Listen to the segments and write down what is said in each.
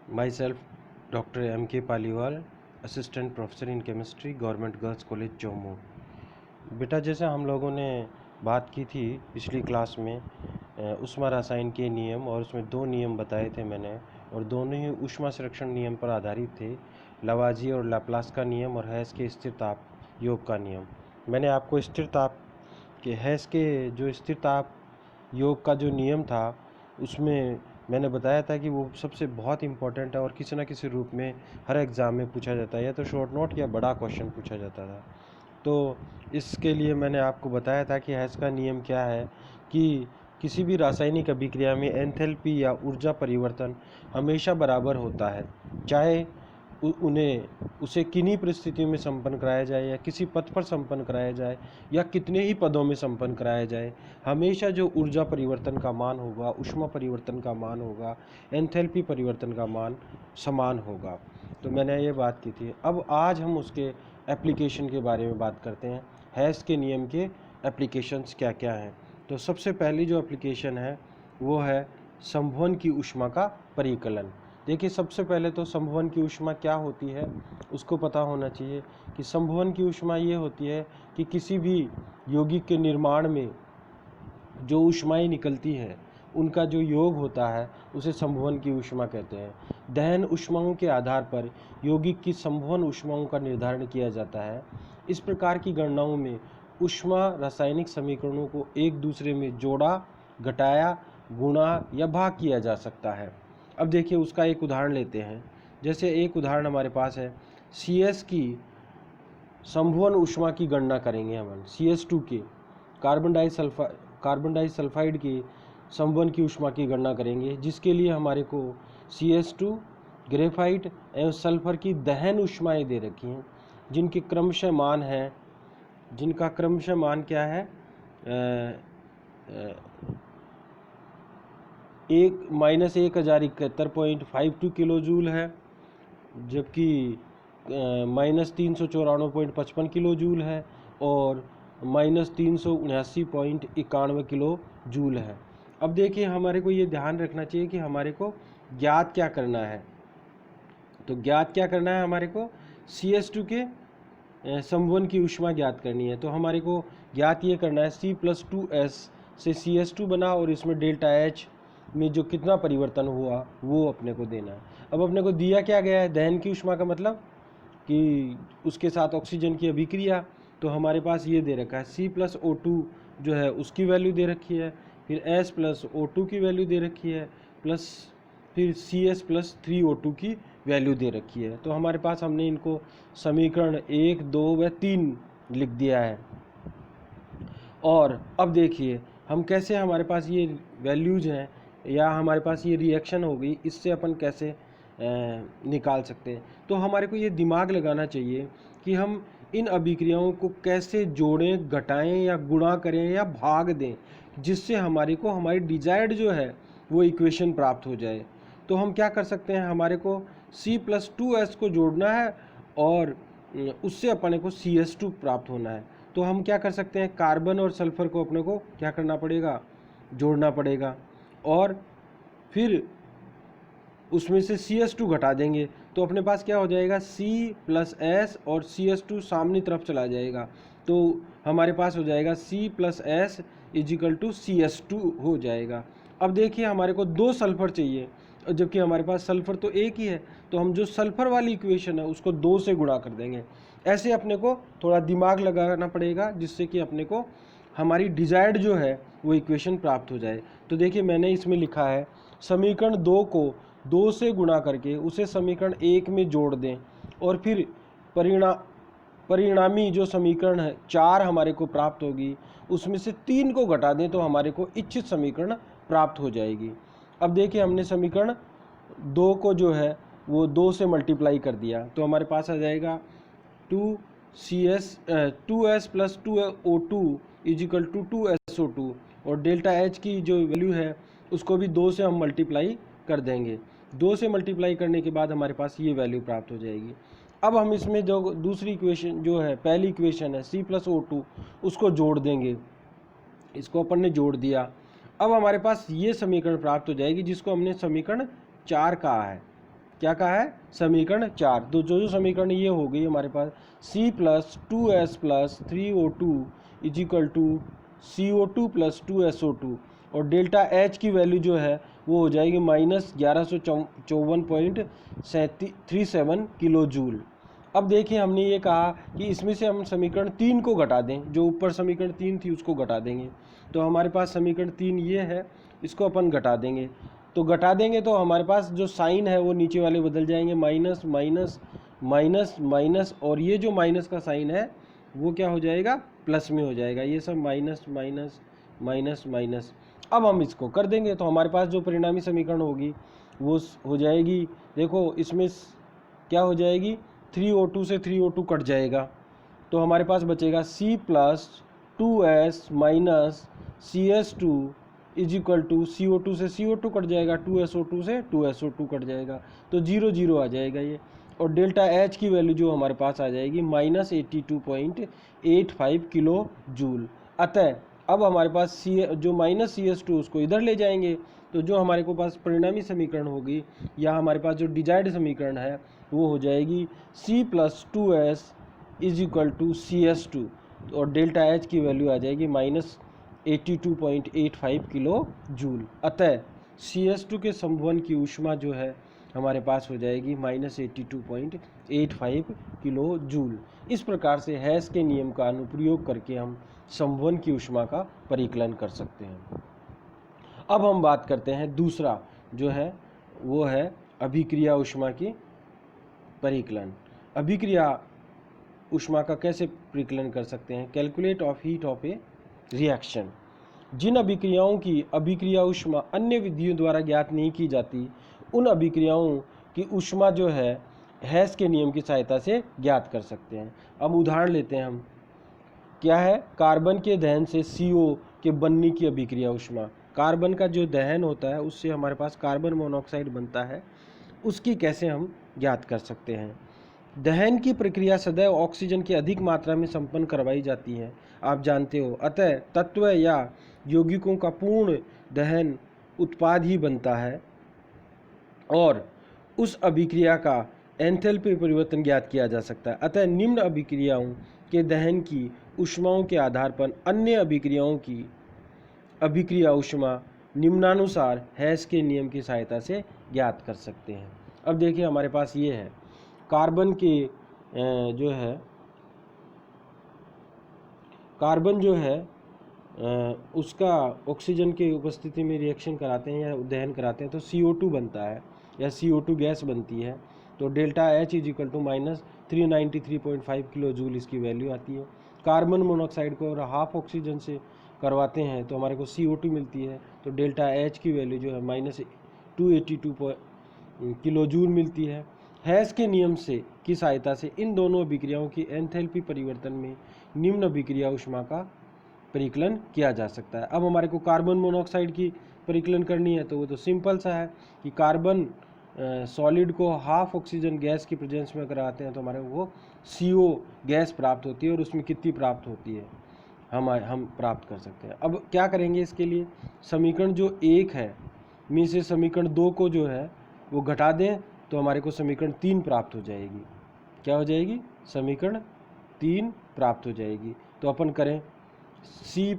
Myself, Dr. M.K. Paliwal, assistant professor in chemistry, government girls college Jammu. बेटा, जैसे हम लोगों ने बात की थी पिछली क्लास में ऊष्मा रसायन के नियम, और उसमें दो नियम बताए थे मैंने, और दोनों ही ऊष्मा संरक्षण नियम पर आधारित थे, लवाजी और लाप्लास का नियम और हैस के स्थिर ताप योग का नियम। मैंने आपको स्थिर ताप के हैस के जो स्थिर ताप योग का जो नियम था उसमें मैंने बताया था कि वो सबसे बहुत इम्पोर्टेंट है और किसी न किसी रूप में हर एग्ज़ाम में पूछा जाता है, या तो शॉर्ट नोट या बड़ा क्वेश्चन पूछा जाता था। तो इसके लिए मैंने आपको बताया था कि हैस का नियम क्या है कि किसी भी रासायनिक अभिक्रिया में एंथैल्पी या ऊर्जा परिवर्तन हमेशा बराबर होता है, चाहे उसे किन्हीं परिस्थितियों में संपन्न कराया जाए या किसी पथ पर संपन्न कराया जाए या कितने ही पदों में संपन्न कराया जाए। हमेशा जो ऊर्जा परिवर्तन का मान होगा, ऊष्मा परिवर्तन का मान होगा, एंथैल्पी परिवर्तन का मान समान होगा। तो मैंने ये बात की थी। अब आज हम उसके एप्लीकेशन के बारे में बात करते हैं। हैस के नियम के एप्लीकेशंस क्या क्या हैं। तो सबसे पहली जो एप्लीकेशन है वो है संवहन की ऊष्मा का परिकलन। देखिए, सबसे पहले तो संवहन की ऊष्मा क्या होती है उसको पता होना चाहिए कि संवहन की ऊष्मा ये होती है कि किसी भी यौगिक के निर्माण में जो ऊष्माएं निकलती हैं उनका जो योग होता है उसे संवहन की ऊष्मा कहते हैं। दहन ऊष्माओं के आधार पर यौगिक की संवहन ऊष्माओं का निर्धारण किया जाता है। इस प्रकार की गणनाओं में ऊष्मा रासायनिक समीकरणों को एक दूसरे में जोड़ा, घटाया, गुणा या भाग किया जा सकता है। अब देखिए, उसका एक उदाहरण लेते हैं। जैसे एक उदाहरण हमारे पास है, CS की संवहन ऊष्मा की गणना करेंगे हम CS2 के कार्बन डाइसल्फाइड की संवहन की ऊष्मा की गणना करेंगे, जिसके लिए हमारे को CS2, ग्रेफाइट एवं सल्फर की दहन ऊष्माएं दे रखी हैं, जिनके क्रमशः मान है, जिनका क्रमशः मान क्या है, एक -1071.52 किलो जूल है, जबकि -394.55 किलो जूल है, और -379.91 किलो जूल है। अब देखिए, हमारे को ये ध्यान रखना चाहिए कि हमारे को ज्ञात क्या करना है। तो ज्ञात क्या करना है, हमारे को CS2 के संवहन की ऊष्मा ज्ञात करनी है। तो हमारे को ज्ञात ये करना है, C+2S से CS2 बना और इसमें डेल्टा H में जो कितना परिवर्तन हुआ वो अपने को देना है। अब अपने को दिया क्या गया है, दहन की ऊष्मा का मतलब कि उसके साथ ऑक्सीजन की अभिक्रिया। तो हमारे पास ये दे रखा है C+O2 जो है उसकी वैल्यू दे रखी है, फिर S+O2 की वैल्यू दे रखी है, प्लस फिर CS+3O2 की वैल्यू दे रखी है। तो हमारे पास हमने इनको समीकरण 1, 2 व 3 लिख दिया है। और अब देखिए हम कैसे, हमारे पास ये वैल्यूज हैं या हमारे पास ये रिएक्शन हो गई, इससे अपन कैसे निकाल सकते हैं। तो हमारे को ये दिमाग लगाना चाहिए कि हम इन अभिक्रियाओं को कैसे जोड़ें, घटाएं या गुणा करें या भाग दें, जिससे हमारे को हमारी डिजायर्ड जो है वो इक्वेशन प्राप्त हो जाए। तो हम क्या कर सकते हैं, हमारे को C+2S को जोड़ना है और उससे अपने को CS2 प्राप्त होना है। तो हम क्या कर सकते हैं, कार्बन और सल्फर को अपने को क्या करना पड़ेगा, जोड़ना पड़ेगा, और फिर उसमें से CS2 घटा देंगे। तो अपने पास क्या हो जाएगा, C+S और CS2 सामने तरफ चला जाएगा। तो हमारे पास हो जाएगा C+S = CS2 हो जाएगा। अब देखिए, हमारे को 2 सल्फर चाहिए, जबकि हमारे पास सल्फर तो एक ही है। तो हम जो सल्फर वाली इक्वेशन है उसको 2 से गुणा कर देंगे। ऐसे अपने को थोड़ा दिमाग लगाना पड़ेगा, जिससे कि अपने को हमारी डिजायर्ड जो है वो इक्वेशन प्राप्त हो जाए। तो देखिए, मैंने इसमें लिखा है, समीकरण 2 को 2 से गुणा करके उसे समीकरण 1 में जोड़ दें, और फिर परिणामी जो समीकरण है 4 हमारे को प्राप्त होगी, उसमें से 3 को घटा दें तो हमारे को इच्छित समीकरण प्राप्त हो जाएगी। अब देखिए, हमने समीकरण 2 को जो है वो 2 से मल्टीप्लाई कर दिया, तो हमारे पास आ जाएगा 2S + 2O2 = 2SO2, और डेल्टा H की जो वैल्यू है उसको भी 2 से हम मल्टीप्लाई कर देंगे। 2 से मल्टीप्लाई करने के बाद हमारे पास ये वैल्यू प्राप्त हो जाएगी। अब हम इसमें जो दूसरी इक्वेशन जो है, पहली इक्वेशन है C+O2, उसको जोड़ देंगे। इसको अपन ने जोड़ दिया। अब हमारे पास ये समीकरण प्राप्त हो जाएगी, जिसको हमने समीकरण 4 कहा है। क्या कहा है, समीकरण 4। तो जो समीकरण ये हो गई हमारे पास C plus 2S plus 3O2 is equal to CO2 plus 2SO2 और डेल्टा H की वैल्यू जो है वो हो जाएगी -1154.37 किलो जूल। अब देखिए हमने ये कहा कि इसमें से हम समीकरण 3 को घटा दें, जो ऊपर समीकरण 3 थी उसको घटा देंगे। तो हमारे पास समीकरण 3 ये है, इसको अपन घटा देंगे। तो घटा देंगे तो हमारे पास जो साइन है वो नीचे वाले बदल जाएंगे, माइनस माइनस माइनस माइनस, और ये जो माइनस का साइन है वो क्या हो जाएगा, प्लस में हो जाएगा। ये सब माइनस माइनस माइनस माइनस। अब हम इसको कर देंगे तो हमारे पास जो परिणामी समीकरण होगी वो हो जाएगी, देखो इसमें क्या हो जाएगी, 3O2 से 3O2 कट जाएगा तो हमारे पास बचेगा C plus 2S minus CS2 is equal to CO2 से CO2 कट जाएगा, 2SO2 से 2SO2 कट जाएगा, तो 0 0 आ जाएगा ये। और डेल्टा H की वैल्यू जो हमारे पास आ जाएगी -82.85 किलो जूल। अतः अब हमारे पास जो -CS2 उसको इधर ले जाएंगे तो जो हमारे को पास परिणामी समीकरण होगी या हमारे पास जो डिजायर्ड समीकरण है वो हो जाएगी C plus 2S is equal to CS2 और डेल्टा H की वैल्यू आ जाएगी -82.85 किलो जूल। अतः CS2 के समवन की ऊष्मा जो है हमारे पास हो जाएगी -82.85 किलो जूल। इस प्रकार से हैस के नियम का अनुप्रयोग करके हम समवन की ऊष्मा का परिकलन कर सकते हैं। अब हम बात करते हैं दूसरा जो है वो है अभिक्रिया ऊष्मा की परिकलन। अभिक्रिया ऊष्मा का कैसे परिकलन कर सकते हैं, calculate of heat of a reaction. जिन अभिक्रियाओं की अभिक्रिया ऊष्मा अन्य विधियों द्वारा ज्ञात नहीं की जाती उन अभिक्रियाओं की ऊष्मा जो है हैस के नियम की सहायता से ज्ञात कर सकते हैं। अब उदाहरण लेते हैं हम, क्या है, कार्बन के दहन से CO के बनने की अभिक्रिया ऊष्मा। कार्बन का जो दहन होता है उससे हमारे पास कार्बन मोनोऑक्साइड बनता है, उसकी कैसे हम ज्ञात कर सकते हैं। दहन की प्रक्रिया सदैव ऑक्सीजन की अधिक मात्रा में संपन्न करवाई जाती है, आप जानते हो। अतः तत्व या यौगिकों का पूर्ण दहन उत्पाद ही बनता है और उस अभिक्रिया का एंथैल्पी परिवर्तन ज्ञात किया जा सकता है। अतः निम्न अभिक्रियाओं के दहन की ऊष्माओं के आधार पर अन्य अभिक्रियाओं की अभिक्रिया ऊष्मा निम्नानुसार हैस के नियम की सहायता से ज्ञात कर सकते हैं। अब देखिए हमारे पास ये है, कार्बन जो है उसका ऑक्सीजन की उपस्थिति में रिएक्शन कराते हैं या दहन कराते हैं तो CO2 बनता है या CO2 गैस बनती है। तो delta H is equal to -393.5 kilo joule इसकी वैल्यू आती है। कार्बन मोनोऑक्साइड को हाफ ऑक्सीजन से करवाते हैं तो हमारे को CO2 मिलती है, तो डेल्टा H की वैल्यू जो है -282 किलो जूल मिलती है। हैस के नियम से की सहायता से इन दोनों अभिक्रियाओं की एंथैल्पी परिवर्तन में निम्न अभिक्रिया ऊष्मा का परिकलन किया जा सकता है। अब हमारे को कार्बन मोनोऑक्साइड की परिकलन करनी है तो वो तो सिंपल सा है कि कार्बन सॉलिड को हाफ ऑक्सीजन गैस की प्रेजेंस में कराते हैं तो हमारे को CO गैस प्राप्त होती है और उसमें कितनी प्राप्त होती है हम प्राप्त कर सकते हैं। अब क्या करेंगे इसके लिए, समीकरण जो 1 है में से समीकरण 2 को जो है वो घटा दें तो हमारे को समीकरण 3 प्राप्त हो जाएगी। क्या हो जाएगी, समीकरण 3 प्राप्त हो जाएगी। तो अपन करें C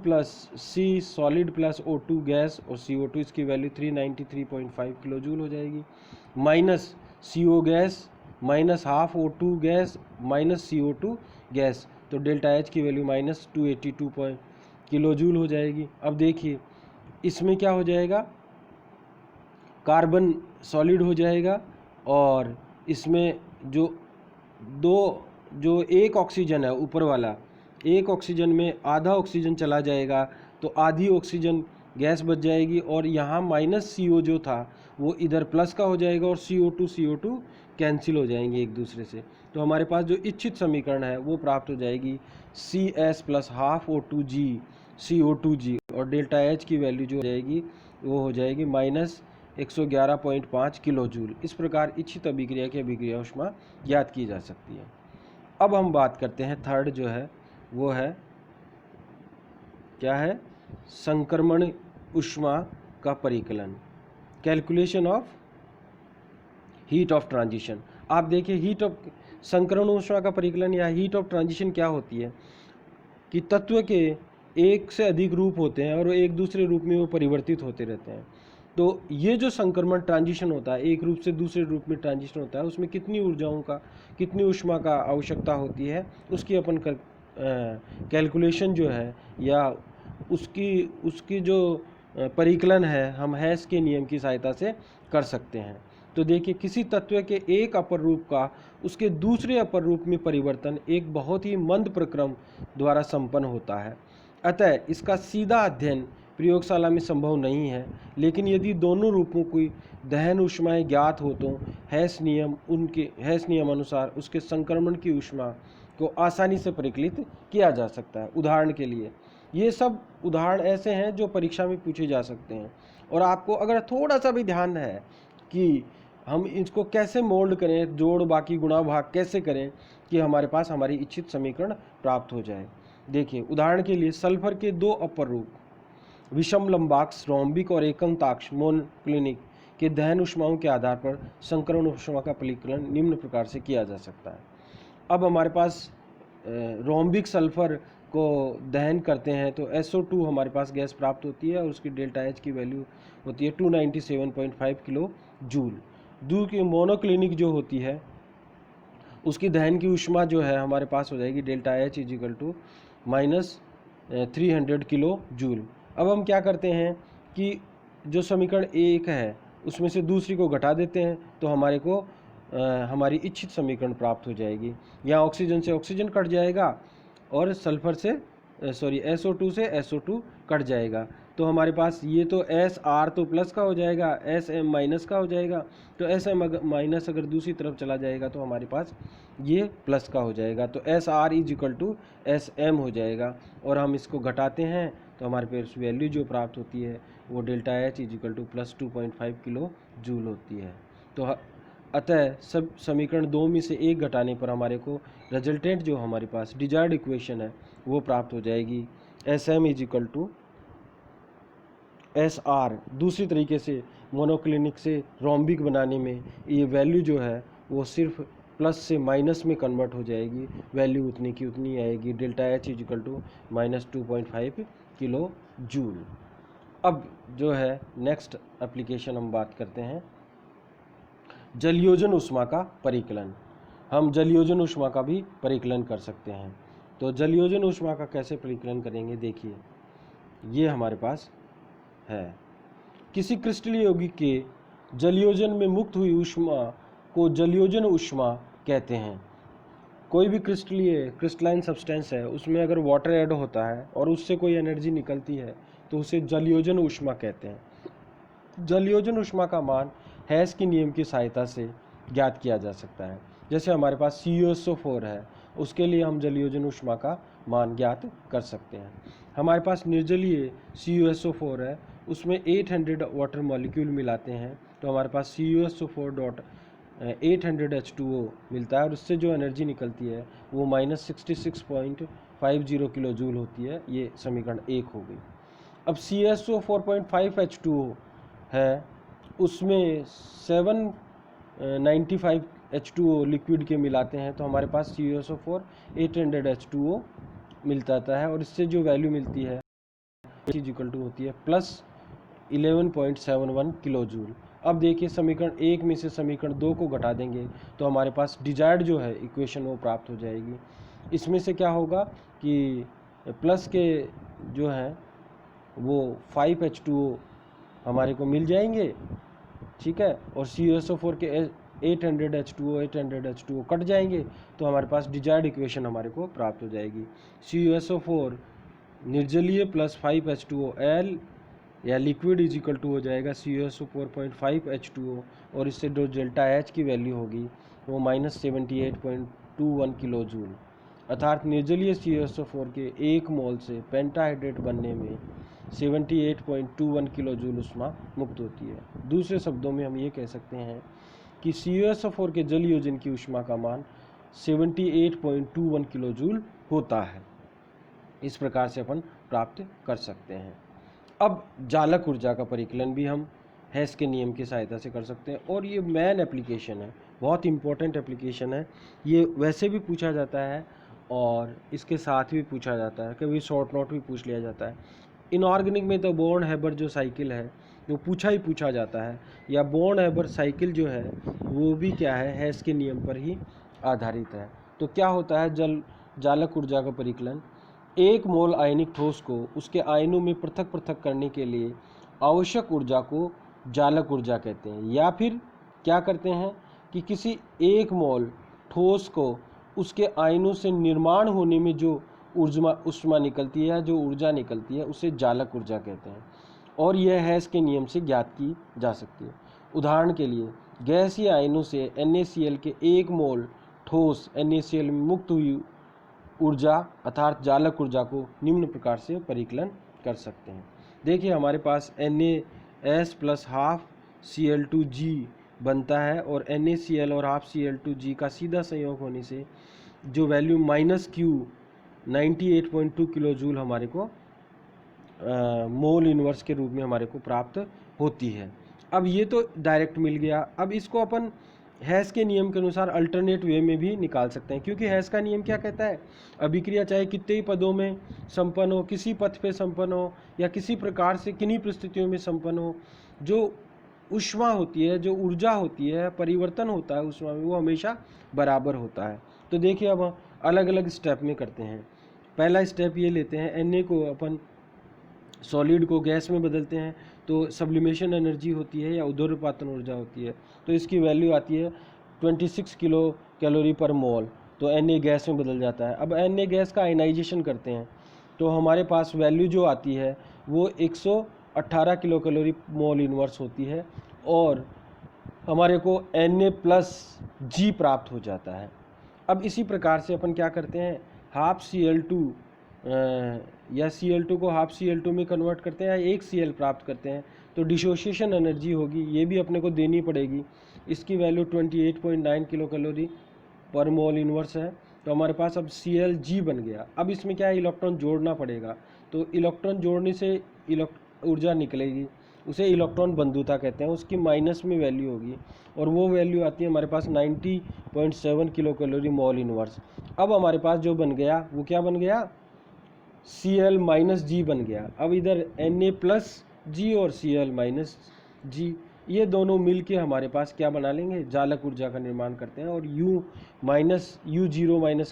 solid plus O2 gas और CO2 इसकी वैल्यू 393.5 किलो जूल हो जाएगी, minus CO gas minus half O2 gas minus CO2 gas, तो डेल्टा H की वैल्यू -282 किलो जूल हो जाएगी। अब देखिए इसमें क्या हो जाएगा, कार्बन सॉलिड हो जाएगा और इसमें जो एक ऑक्सीजन है ऊपर वाला, एक ऑक्सीजन में आधा ऑक्सीजन चला जाएगा तो आधी ऑक्सीजन गैस बच जाएगी और यहाँ -CO जो था वो इधर प्लस का हो जाएगा और CO2 कैंसिल हो जाएंगे एक दूसरे से। तो हमारे पास जो इच्छित समीकरण है वो प्राप्त हो जाएगी CS plus half O2G CO2G और डेल्टा H की वैल्यू जो हो जाएगी वो हो जाएगी -111.5 किलो जूल। इस प्रकार इच्छित अभिक्रिया की अभिक्रिया ऊष्मा ज्ञात की जा सकती है। अब हम बात करते हैं थर्ड जो है वो है, क्या है, संक्रमण ऊष्मा का परिकलन, calculation of heat of transition. आप देखिए हीट ऑफ संकरण ऊष्मा का परिकलन या हीट ऑफ ट्रांजिशन क्या होती है कि तत्व के एक से अधिक रूप होते हैं और एक दूसरे रूप में वो परिवर्तित होते रहते हैं। तो ये जो संक्रमण ट्रांजिशन होता है, एक रूप से दूसरे रूप में ट्रांजिशन होता है, उसमें कितनी ऊर्जाओं का, कितनी ऊष्मा का आवश्यकता होती है, उसकी अपन कैलकुलेशन जो है या उसकी जो परिकलन है हम हैस के नियम की सहायता से कर सकते हैं। तो देखिए किसी तत्व के एक अपर रूप का उसके दूसरे अपर रूप में परिवर्तन एक बहुत ही मंद प्रक्रम द्वारा संपन्न होता है। अतः इसका सीधा अध्ययन प्रयोगशाला में संभव नहीं है, लेकिन यदि दोनों रूपों की दहन ऊष्माएं ज्ञात हो तो हैस नियम अनुसार उसके संक्रमण की ऊष्मा को आसानी से परिकलित किया जा सकता है। उदाहरण के लिए ये सब उदाहरण ऐसे हैं जो परीक्षा में पूछे जा सकते हैं, और आपको अगर थोड़ा सा भी ध्यान है कि हम इसको कैसे मोल्ड करें, जोड़ बाकी गुणा भाग कैसे करें कि हमारे पास हमारी इच्छित समीकरण प्राप्त हो जाए। देखिए उदाहरण के लिए सल्फर के दो अपर रूप विषम लंबाक्ष रोम्बिक और एकंताक्ष मोनोक्लिनिक के दहन ऊष्माओं के आधार पर संकरण ऊष्मा का परिकलन निम्न प्रकार से किया जा सकता है। अब हमारे पास रोम्बिक सल्फर को दहन करते हैं तो SO2 हमारे पास गैस प्राप्त होती है और उसकी डेल्टा H की वैल्यू होती है 297.5 किलो जूल। दूर की मोनोक्लिनिक जो होती है उसकी दहन की ऊष्मा जो है हमारे पास हो जाएगी delta H is equal to -300 kilo joule. अब हम क्या करते हैं कि जो समीकरण एक है उसमें से दूसरी को घटा देते हैं तो हमारे को हमारी इच्छित समीकरण प्राप्त हो जाएगी। यहाँ ऑक्सीजन से ऑक्सीजन कट जाएगा और सल्फर से SO2 से SO2 कट जाएगा, तो हमारे पास ये तो SR तो प्लस का हो जाएगा, SM माइनस का हो जाएगा, तो SM माइनस अगर दूसरी तरफ चला जाएगा तो हमारे पास ये प्लस का हो जाएगा, तो SR is equal to SM हो जाएगा। और हम इसको घटाते हैं तो हमारे पास वैल्यू जो प्राप्त होती है वो delta H is equal to +2.5 kilo joule होती है। तो अतः सब समीकरण 2 में से एक घटाने पर हमारे को रिजल्टेंट जो हमारे पास डिजायर्ड इक्वेशन है वो प्राप्त हो जाएगी। SM is equal to SR। दूसरी तरीके से मोनोक्लिनिक से रोम्बिक बनाने में ये वैल्यू जो है वो सिर्फ प्लस से माइनस में कन्वर्ट हो जाएगी, वैल्यू उतनी की उतनी आएगी, delta H is equal to -2.5 kilo joule. अब जो है नेक्स्ट एप्लीकेशन हम बात करते हैं जलयोजन ऊष्मा का परिकलन। हम जलयोजन ऊष्मा का भी परिकलन कर सकते हैं। तो जलयोजन ऊष्मा का कैसे परिकलन करेंगे, देखिए ये हमारे पास है। किसी क्रिस्टलीय यौगिक के जलयोजन में मुक्त हुई ऊष्मा को जलयोजन ऊष्मा कहते हैं। कोई भी क्रिस्टलाइन सब्सटेंस है उसमें अगर वाटर ऐड होता है और उससे कोई एनर्जी निकलती है तो उसे जलयोजन ऊष्मा कहते हैं। जलयोजन ऊष्मा का मान हैस के नियम की सहायता से ज्ञात किया जा सकता है। जैसे हमारे पास CuSO4 है, उसके लिए हम जलयोजन ऊष्मा का मान ज्ञात कर सकते हैं। हमारे पास निर्जलीय CuSO4 है, उसमें 800 वाटर मॉलिक्यूल मिलाते हैं तो हमारे पास CuSO4.800H2O मिलता है और उससे जो एनर्जी निकलती है वो -66.50 किलो जूल होती है। ये समीकरण 1 हो गई। अब CuSO4.5H2O है, उसमें 795 H2O लिक्विड के मिलाते हैं तो हमारे पास CuSO4 800H2O मिलता है और इससे जो वैल्यू मिलती है इक्वल टू होती है +11.71 किलो जूल। अब देखिए समीकरण 1 में से समीकरण 2 को घटा देंगे तो हमारे पास डिजायर्ड जो है इक्वेशन वो प्राप्त हो जाएगी। इसमें से क्या होगा कि प्लस के जो हैं वो 5H2O हमारे को मिल जाएंगे, ठीक है, और CuSO4 के 800H2O कट जाएंगे तो हमारे पास डिजायर्ड इक्वेशन हमारे को प्राप्त हो जाएगी। CuSO4 निर्जलीय प्लस 5H2O या लिक्विड इज इक्वल टू हो जाएगा CuSO4.5H2O और इससे जो डेल्टा H की वैल्यू होगी वो -78.21 किलो जूल। अर्थात निर्जलीय CuSO4 के 1 मोल से पेंटाहाइड्रेट बनने में 78.21 किलो जूल ऊष्मा मुक्त होती है। दूसरे शब्दों में हम ये कह सकते हैं कि CuSO4 के जल योजन की ऊष्मा का मान 78.21 किलो जूल होता है। इस प्रकार से अपन प्राप्त कर सकते हैं। अब जालक ऊर्जा का परिकलन भी हम हैस के नियम की सहायता से कर सकते हैं। और ये मेन एप्लीकेशन है, बहुत इंपॉर्टेंट एप्लीकेशन है। ये वैसे भी पूछा जाता है और इसके साथ भी पूछा जाता है, कभी शॉर्ट नोट भी पूछ लिया जाता है। इनऑर्गेनिक में तो बॉर्न हैबर जो साइकिल है वो पूछा जाता है, या बॉर्न हैबर साइकिल जो है वो भी क्या है, हैस के नियम पर ही आधारित है। तो क्या होता है जालक ऊर्जा का परिकलन, एक मोल आयनिक ठोस को उसके आयनों में पृथक पृथक करने के लिए आवश्यक ऊर्जा को जालक ऊर्जा कहते हैं। या फिर क्या करते हैं कि किसी एक मोल ठोस को उसके आयनों से निर्माण होने में जो ऊष्मा निकलती है, जो ऊर्जा निकलती है, उसे जालक ऊर्जा कहते हैं। और यह हैस के नियम से ज्ञात की जा सकती है। उदाहरण के लिए गैसीय आयनों से NaCl के एक मोल ठोस NaCl में मुक्त हुई ऊर्जा अर्थात जालक ऊर्जा को निम्न प्रकार से परिकलन कर सकते हैं। देखिए हमारे पास NaS प्लस हाफ Cl2G बनता है, और NaCl और हाफ Cl2G का सीधा संयोग होने से जो वैल्यू -Q 98.2 किलो जूल हमारे को मोल इनवर्स के रूप में हमारे को प्राप्त होती है। अब ये तो डायरेक्ट मिल गया। अब इसको अपन हैस के नियम के अनुसार अल्टरनेट वे में भी निकाल सकते हैं, क्योंकि हैस का नियम क्या कहता है, अभिक्रिया चाहे कितने ही पदों में संपन्न हो, किसी पथ पे संपन्न हो, या किसी प्रकार से किन्हीं परिस्थितियों में संपन्न हो, जो ऊष्मा होती है, जो ऊर्जा होती है, परिवर्तन होता है ऊष्मा में, वो हमेशा बराबर होता है। तो देखिए अब अलग अलग स्टेप में करते हैं। पहला स्टेप ये लेते हैं, Na को अपन सॉलिड को गैस में बदलते हैं तो सब्लिमेशन एनर्जी होती है या उदोर्पातन ऊर्जा होती है। तो इसकी वैल्यू आती है 26 किलो कैलोरी पर मोल। तो Na गैस में बदल जाता है। अब Na गैस का आयनाइजेशन करते हैं तो हमारे पास वैल्यू जो आती है वो 118 किलो कैलोरी मोल इनवर्स होती है, और हमारे को Na+G प्राप्त हो जाता है। अब इसी प्रकार से अपन क्या करते हैं, हाफ Cl2 या Cl2 को हाफ Cl2 में कन्वर्ट करते हैं, एक Cl प्राप्त करते हैं। तो डिसोसिएशन एनर्जी होगी, ये भी अपने को देनी पड़ेगी। इसकी वैल्यू 28.9 किलो कैलोरी पर मोल इनवर्स है। तो हमारे पास अब Clg बन गया। अब इसमें क्या है, इलेक्ट्रॉन जोड़ना पड़ेगा। तो इलेक्ट्रॉन जोड़ने से ऊर्जा निकलेगी, उसे इलेक्ट्रॉन बंधुता कहते हैं। उसकी माइनस में वैल्यू होगी, और वो वैल्यू आती है हमारे पास 90.7 किलो कैलोरी मोल इनवर्स। अब हमारे पास जो बन गया वो क्या बन गया, Cl-G बन गया। अब इधर Na+G और Cl-G ये दोनों मिल के हमारे पास क्या बना लेंगे, जालक ऊर्जा का निर्माण करते हैं, और U0-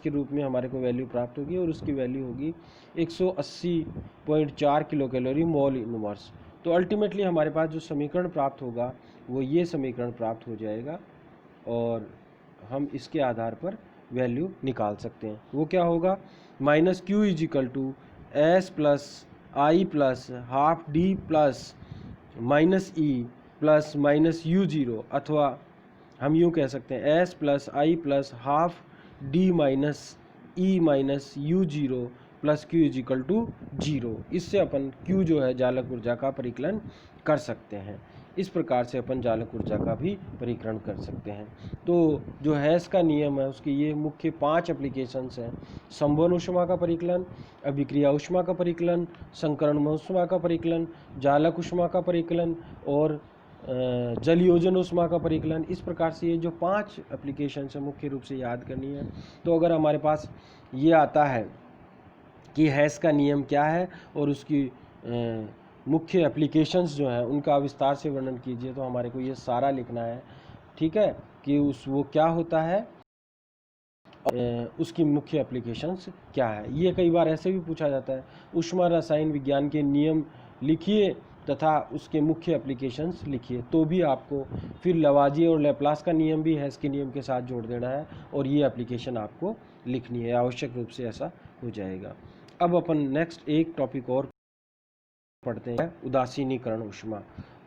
के रूप में हमारे को वैल्यू प्राप्त होगी, और उसकी वैल्यू होगी 180.4 किलो कैलोरी मोल इनवर्स। तो अल्टीमेटली हमारे पास जो समीकरण प्राप्त होगा वो ये समीकरण प्राप्त हो जाएगा, और हम इसके आधार पर वैल्यू निकाल सकते हैं। वो क्या होगा, -Q = S + I + half D plus -E plus -U0, अथवा हम यूँ कह सकते हैं S + I + half D - E - U0 plus Q = 0। इससे अपन Q जो है जालक ऊर्जा का परिकलन कर सकते हैं। इस प्रकार से अपन जालक ऊर्जा का भी परिकलन कर सकते हैं। तो जो हैस का नियम है उसके ये मुख्य 5 एप्लीकेशंस हैं, संवहन ऊष्मा का परिकलन, अभिक्रिया ऊष्मा का परिकलन, संकरण ऊष्मा का परिकलन, जालक ऊष्मा का परिकलन, और जलयोजन ऊष्मा का परिकलन। इस प्रकार से ये जो 5 एप्लीकेशन है मुख्य रूप से याद करनी है। तो अगर हमारे पास ये आता है कि हैस का नियम क्या है और उसकी मुख्य एप्लीकेशंस जो हैं उनका विस्तार से वर्णन कीजिए, तो हमारे को ये सारा लिखना है, ठीक है, कि वो क्या होता है, उसकी मुख्य एप्लीकेशंस क्या है। ये कई बार ऐसे भी पूछा जाता है, ऊष्मा रसायन विज्ञान के नियम लिखिए तथा उसके मुख्य एप्लीकेशंस लिखिए। तो भी आपको फिर लवाजिये और लैप्लास का नियम भी हैस के नियम के साथ जोड़ देना है, और ये एप्लीकेशन आपको लिखनी है, आवश्यक रूप से ऐसा हो जाएगा। अब अपन नेक्स्ट एक टॉपिक और पढ़ते हैं, उदासीनीकरण ऊष्मा,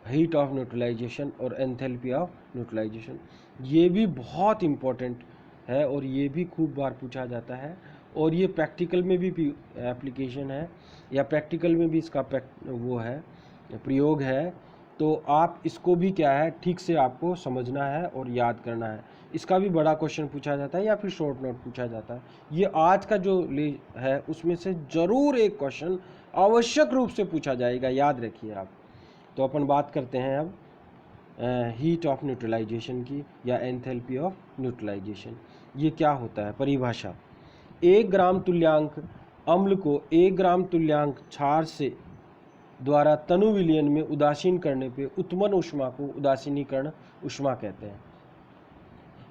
हीट ऑफ न्यूट्रलाइजेशन और एंथैल्पी ऑफ न्यूट्रलाइजेशन। ये भी बहुत इम्पोर्टेंट है और ये भी खूब बार पूछा जाता है, और ये प्रैक्टिकल में भी एप्लीकेशन है, या प्रैक्टिकल में भी इसका वो है प्रयोग है। तो आप इसको भी क्या है ठीक से आपको समझना है और याद करना है। इसका भी बड़ा क्वेश्चन पूछा जाता है या फिर शॉर्ट नोट पूछा जाता है। ये आज का जो है उसमें से ज़रूर एक क्वेश्चन आवश्यक रूप से पूछा जाएगा, याद रखिए आप। तो अपन बात करते हैं अब हीट ऑफ न्यूट्रलाइजेशन की या एंथैल्पी ऑफ न्यूट्रलाइजेशन। ये क्या होता है? परिभाषा: 1 ग्राम तुल्यांक अम्ल को 1 ग्राम तुल्यांक क्षार से द्वारा तनु विलयन में उदासीन करने पे उत्पन्न ऊष्मा को उदासीनीकरण ऊष्मा कहते हैं।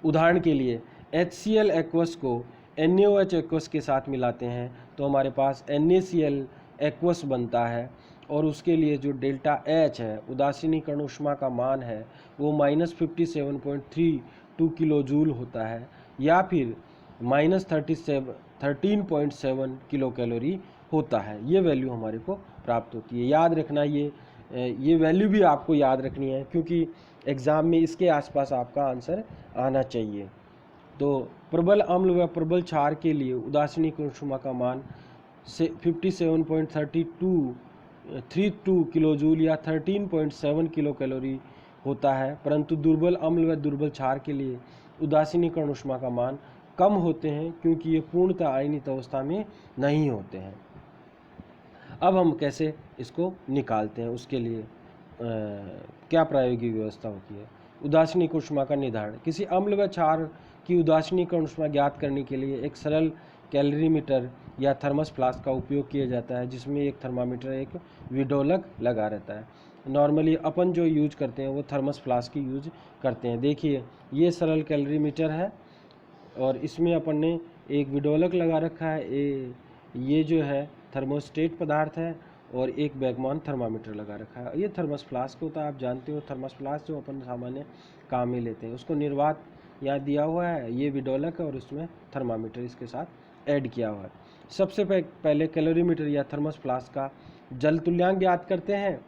उदाहरण के लिए HCl एक्वस को NaOH एक्वस के साथ मिलाते हैं तो हमारे पास NaCl एक्वस बनता है, और उसके लिए जो डेल्टा H है, उदासीनीकरण ऊष्मा का मान है, वो -57.32 किलो जूल होता है, या फिर -13.7 किलो कैलोरी होता है। ये वैल्यू हमारे को प्राप्त होती है। याद रखना, ये वैल्यू भी आपको याद रखनी है, क्योंकि एग्ज़ाम में इसके आसपास आपका आंसर आना चाहिए। तो प्रबल अम्ल व प्रबल क्षार के लिए उदासीनीकरण ऊष्मा का मान 57.32 किलो जूल या 13.7 किलो कैलोरी होता है, परंतु दुर्बल अम्ल व दुर्बल क्षार के लिए उदासीनीकरण ऊष्मा का मान कम होते हैं, क्योंकि ये पूर्णतः आयनित अवस्था में नहीं होते हैं। अब हम कैसे इसको निकालते हैं, उसके लिए क्या प्रायोगिक व्यवस्था होती है? उदासीनीकरण ऊष्मा का निर्धारण: किसी अम्ल व क्षार की उदासीनीकरण ऊष्मा ज्ञात करने के लिए एक सरल कैलोरीमीटर या थर्मस फ्लास्क का उपयोग किया जाता है, जिसमें एक थर्मामीटर, एक विडोलक लगा रहता है। नॉर्मली अपन जो यूज करते हैं वो थर्मस फ्लास्क की यूज करते हैं। देखिए, ये सरल कैलोरीमीटर है और इसमें अपन ने एक विडोलक लगा रखा है, ये जो है थर्मोस्टेट पदार्थ है, और एक बैगमॉन थर्मामीटर लगा रखा है। ये थर्मस फ्लास्क होता है, आप जानते हो थर्मस फ्लास्क जो अपन सामान्य काम में लेते हैं, उसको निर्वात यहाँ दिया हुआ है, ये विडोलक है और उसमें थर्मामीटर इसके साथ ऐड किया हुआ है। सबसे पहले कैलोरीमीटर या थर्मस फ्लास्क का जल तुल्यांक ज्ञात करते हैं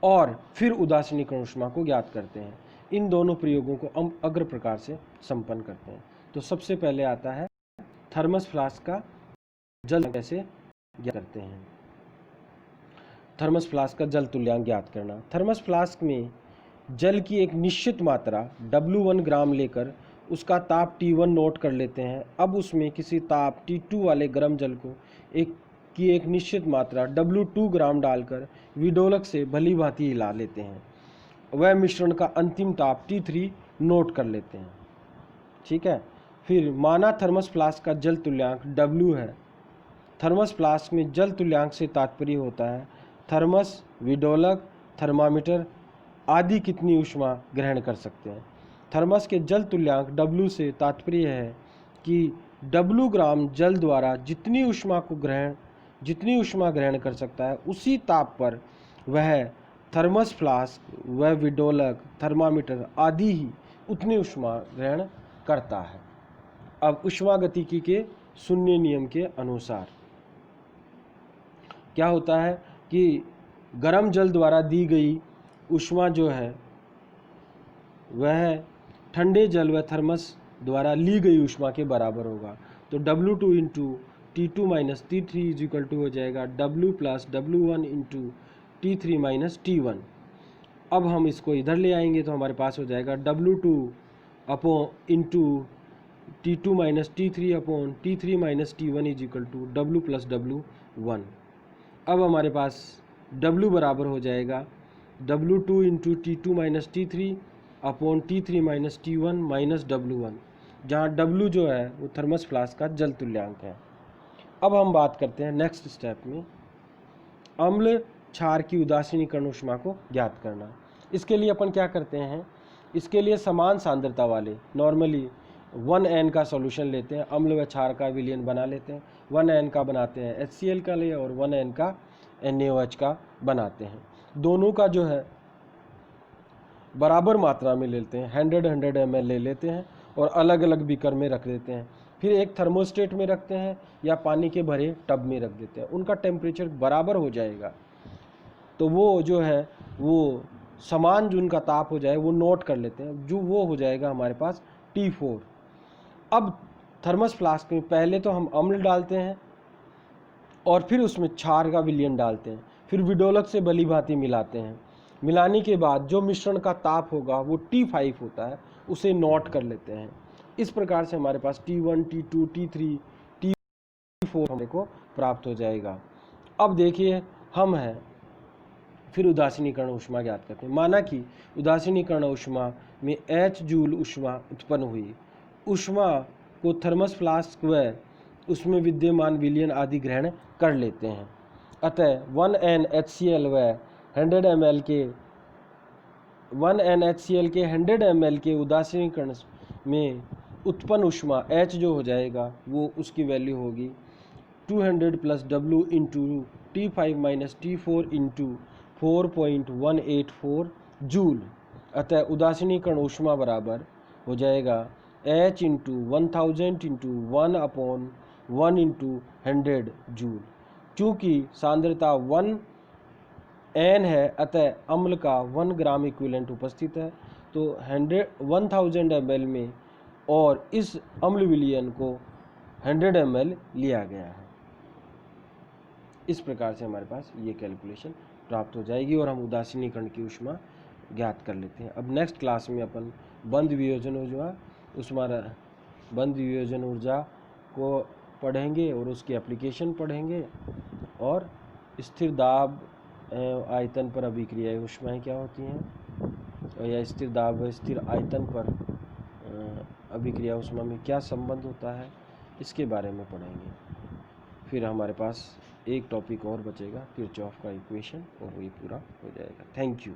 और फिर उदासीनीकरण ऊष्मा को ज्ञात करते हैं। इन दोनों प्रयोगों को हम अग्र प्रकार से संपन्न करते हैं। तो सबसे पहले आता है थर्मस फ्लास्क का जल कैसे ज्ञात करते हैं। थर्मस फ्लास्क का जल तुल्यांक ज्ञात करना: थर्मस फ्लास्क में जल की एक निश्चित मात्रा W1 ग्राम लेकर उसका ताप T1 नोट कर लेते हैं। अब उसमें किसी ताप T2 वाले गर्म जल को एक निश्चित मात्रा W2 ग्राम डालकर विडोलक से भली भांति हिला लेते हैं। वह मिश्रण का अंतिम ताप T3 नोट कर लेते हैं। ठीक है। फिर माना थर्मस फ्लास्क का जल तुल्यांक W है। थर्मस फ्लास्क में जल तुल्यांक से तात्पर्य होता है थर्मस, विडोलक, थर्मामीटर आदि कितनी ऊष्मा ग्रहण कर सकते हैं। थर्मस के जल तुल्यांक W से तात्पर्य है कि W ग्राम जल द्वारा जितनी ऊष्मा ग्रहण कर सकता है, उसी ताप पर वह थर्मस फ्लास्क व विडोलक, थर्मामीटर आदि ही उतनी ऊष्मा ग्रहण करता है। अब ऊष्मागतिकी के शून्य नियम के अनुसार क्या होता है कि गर्म जल द्वारा दी गई ऊष्मा जो है वह ठंडे जल व थर्मस द्वारा ली गई ऊष्मा के बराबर होगा। तो W2 into T2 minus T3 is equal to हो जाएगा W plus W1 into T3 minus T1। अब हम इसको इधर ले आएंगे तो हमारे पास हो जाएगा W2 upon into T2 minus T3 upon T3 minus T1 is equal to W plus W1। अब हमारे पास W बराबर हो जाएगा W2 into T2 minus T3 upon T3 minus T1 minus W1, जहाँ W जो है वो थर्मस फ्लास्क का जल तुल्यांक है। अब हम बात करते हैं नेक्स्ट स्टेप में अम्ल क्षार की उदासीनीकरण ऊष्मा को ज्ञात करना। इसके लिए अपन क्या करते हैं, इसके लिए समान सांद्रता वाले नॉर्मली 1N का सॉल्यूशन लेते हैं, अम्ल व क्षार का विलयन बना लेते हैं। 1N का बनाते हैं HCl का लिए और 1N का NaOH का बनाते हैं। दोनों का जो है बराबर मात्रा में लेते हैं, 100 ml ले लेते हैं और अलग अलग बीकर में रख देते हैं। फिर एक थर्मोस्टेट में रखते हैं या पानी के भरे टब में रख देते हैं। उनका टेम्परेचर बराबर हो जाएगा तो वो जो है वो समान जो उनका ताप हो जाए वो नोट कर लेते हैं, जो वो हो जाएगा हमारे पास T4। अब थर्मस फ्लास्क में पहले तो हम अम्ल डालते हैं और फिर उसमें क्षार का विलयन डालते हैं, फिर विडोलक से भली भांति मिलाते हैं। मिलाने के बाद जो मिश्रण का ताप होगा वो T5 होता है, उसे नोट कर लेते हैं। इस प्रकार से हमारे पास T1, T2, T3, T4 हमारे को प्राप्त हो जाएगा। अब देखिए हम हैं फिर उदासीनीकरण ऊष्मा ज्ञात करते हैं। माना कि उदासीनीकरण ऊष्मा में h जूल ऊष्मा उत्पन्न हुई। ऊष्मा को थर्मस फ्लास्क व उसमें विद्यमान विलयन आदि ग्रहण कर लेते हैं। अतः 1 NaHCl के 100 ml के उदासीनीकरण में उत्पन्न ऊष्मा H जो हो जाएगा वो उसकी वैल्यू होगी 200 + W × T5 - T4 × 4.184 जूल। अतः उदासीनीकरण ऊष्मा बराबर हो जाएगा H × 1000 × 1/1 × 100 जूल। चूँकि सांद्रता 1 N है अतः अम्ल का 1 ग्राम इक्विवेलेंट उपस्थित है, तो 1000 ml में और इस अम्ल विलयन को 100 ml लिया गया है। इस प्रकार से हमारे पास ये कैलकुलेशन प्राप्त हो जाएगी और हम उदासीनीकरण की ऊष्मा ज्ञात कर लेते हैं। अब नेक्स्ट क्लास में अपन बंध वियोजन ऊर्जा को पढ़ेंगे और उसकी एप्लीकेशन पढ़ेंगे और स्थिर दाब आयतन पर अभिक्रियाएं ऊष्माएं क्या होती हैं या स्थिर दाब व स्थिर आयतन पर अभिक्रिया ऊष्मा में क्या संबंध होता है, इसके बारे में पढ़ेंगे। फिर हमारे पास एक टॉपिक और बचेगा किरचॉफ का इक्वेशन और वो पूरा हो जाएगा। Thank you.